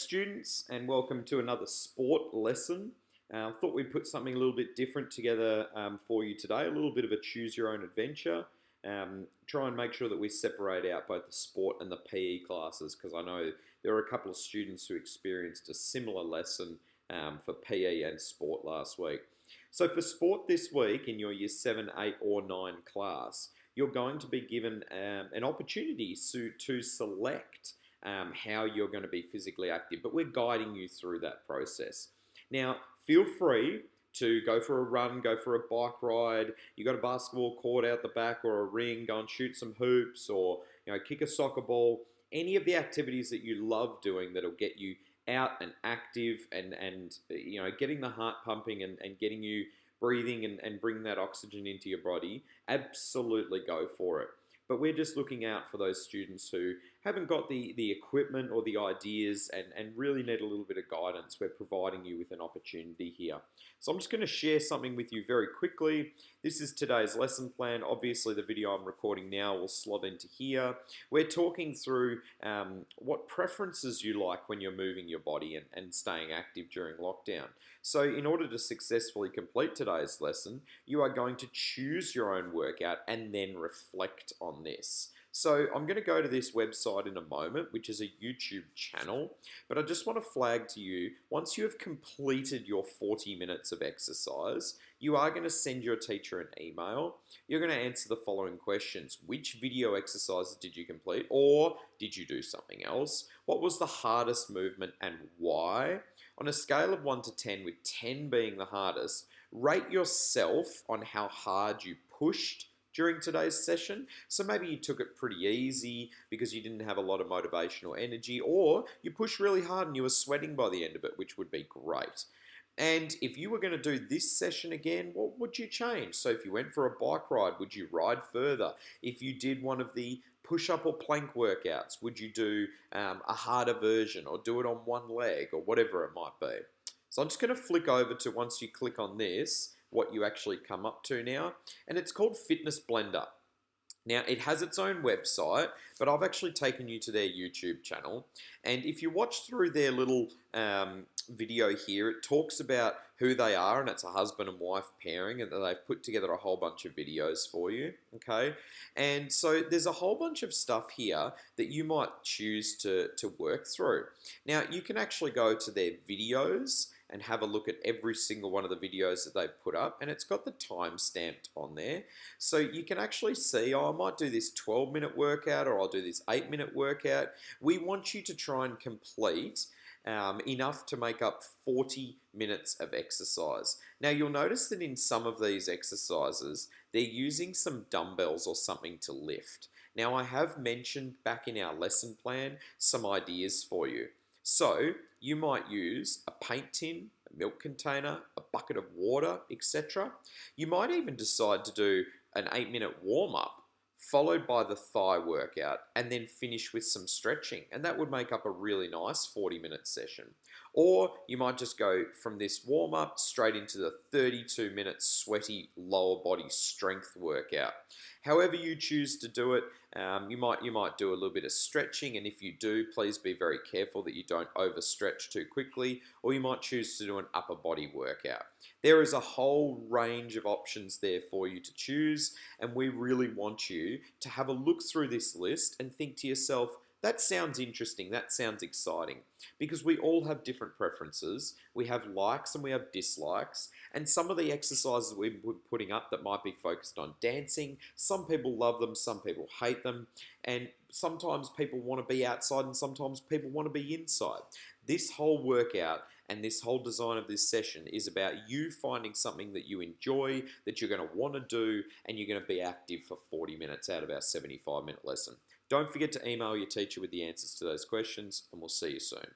Students, and welcome to another sport lesson. I thought we'd put something a little bit different together for you today, a little bit of a choose your own adventure. Try and make sure that we separate out both the sport and the PE classes, because I know there are a couple of students who experienced a similar lesson for PE and sport last week. So for sport this week in your year 7, 8 or 9 class, you're going to be given an opportunity to select how you're going to be physically active, but we're guiding you through that process. Now, feel free to go for a run, go for a bike ride. You got a basketball court out the back or a ring, go and shoot some hoops, or kick a soccer ball. Any of the activities that you love doing that'll get you out and active and getting the heart pumping and getting you breathing and bringing that oxygen into your body, absolutely go for it. But we're just looking out for those students who haven't got the equipment or the ideas and really need a little bit of guidance. We're providing you with an opportunity here. So I'm just going to share something with you very quickly. This is today's lesson plan. Obviously, the video I'm recording now will slot into here. We're talking through what preferences you like when you're moving your body and staying active during lockdown. So in order to successfully complete today's lesson, you are going to choose your own workout and then reflect on this. So I'm going to go to this website in a moment, which is a YouTube channel, but I just want to flag to you, once you have completed your 40 minutes of exercise, you are going to send your teacher an email. You're going to answer the following questions. Which video exercises did you complete, or did you do something else? What was the hardest movement and why? On a scale of 1 to 10, with 10 being the hardest, rate yourself on how hard you pushed during today's session. So maybe you took it pretty easy because you didn't have a lot of motivation or energy, or you pushed really hard and you were sweating by the end of it, which would be great. And if you were going to do this session again, what would you change? So if you went for a bike ride, would you ride further? If you did one of the push-up or plank workouts, would you do a harder version or do it on one leg or whatever it might be? So I'm just going to flick over to, once you click on this, what you actually come up to now, and it's called Fitness Blender. Now, it has its own website, but I've actually taken you to their YouTube channel. And if you watch through their little video here, it talks about who they are, and it's a husband and wife pairing, and they've put together a whole bunch of videos for you, okay? And so there's a whole bunch of stuff here that you might choose to work through. Now, you can actually go to their videos and have a look at every single one of the videos that they've put up, and it's got the time stamped on there. So you can actually see, oh, I might do this 12-minute workout, or I'll do this 8-minute workout. We want you to try and complete enough to make up 40 minutes of exercise. Now you'll notice that in some of these exercises, they're using some dumbbells or something to lift. Now I have mentioned back in our lesson plan some ideas for you. So you might use a paint tin, a milk container, a bucket of water, etc. You might even decide to do an 8-minute warm-up followed by the thigh workout, and then finish with some stretching. And that would make up a really nice 40-minute session. Or you might just go from this warm-up straight into the 32-minute sweaty lower body strength workout. However you choose to do it, you might do a little bit of stretching, and if you do, please be very careful that you don't overstretch too quickly, or you might choose to do an upper body workout. There is a whole range of options there for you to choose, and we really want you to have a look through this list and think to yourself, that sounds interesting, that sounds exciting, because we all have different preferences. We have likes and we have dislikes, and some of the exercises we're putting up that might be focused on dancing, some people love them, some people hate them, and sometimes people want to be outside and sometimes people want to be inside. This whole workout and this whole design of this session is about you finding something that you enjoy, that you're going to want to do, and you're going to be active for 40 minutes out of our 75-minute lesson. Don't forget to email your teacher with the answers to those questions, and we'll see you soon.